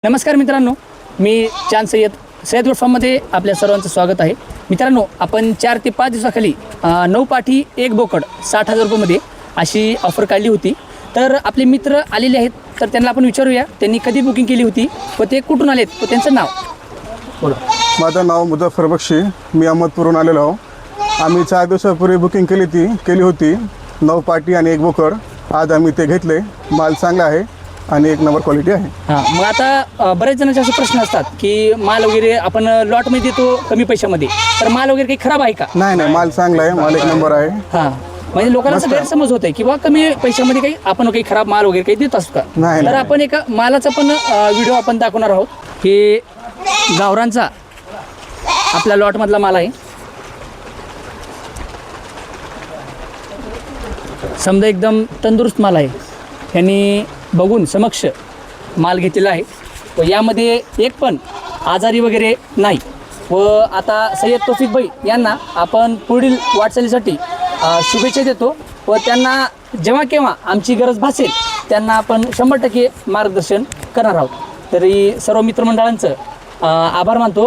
नमस्कार मित्रांनो, मी चांद सय्यद फार्ममध्ये आपल्या सर्वांचं स्वागत आहे. मित्रांनो, आपण 4 ते 5 दिवसाखाली 9 पाठी 1 बोकड 60,000 रुपयामध्ये अशी ऑफर काढली होती. तर आपले मित्र आलेले आहेत, तर त्यांना आपण विचारूया त्यांनी कधी बुकिंग केली होती व ते कुठून आलेत व त्यांचं नाव बोला. माझं नाव मुझफ्फर बक्षी, मी अहमदपूरहून आलेलो आहो. आम्ही 4 दिवसापूर्वी बुकिंग केली होती 9 पाटी आणि 1 बोकड. आज आम्ही ते घेतले. माल चांगला आहे आणि 1 नंबर क्वालिटी आहे. हां, मग आता बऱ्याच जणांचे असे प्रश्न असतात की माल वगैरे आपण लॉटमध्ये देतो कमी पैशामध्ये, तर माल वगैरे काही खराब आहे का? नाही, माल चांगला आहे, माल 1 नंबर आहे. हां, म्हणजे लोकांना असं गैरसमज होत आहे की बा कमी पैशामध्ये काही आपण काही खराब माल वगैरे काही देत असतो का? नाही. तर आपण एका मालाचा पण व्हिडिओ आपण दाखवणार आहोत. हे गावरांचा आपल्या लॉटमधला माल आहे. समजा एकदम तंदुरुस्त माल आहे. त्यांनी बघून समक्ष माल घेतलेला आहे व यामध्ये एक पण आजारी वगैरे नाही. व आता सय्यद तौफिक भाई यांना आपण पुढील वाटचालीसाठी शुभेच्छा देतो व त्यांना जेव्हा केव्हा आमची गरज भासेल त्यांना आपण 100% मार्गदर्शन करणार आहोत. तरी सर्व मित्रमंडळांचं आभार मानतो.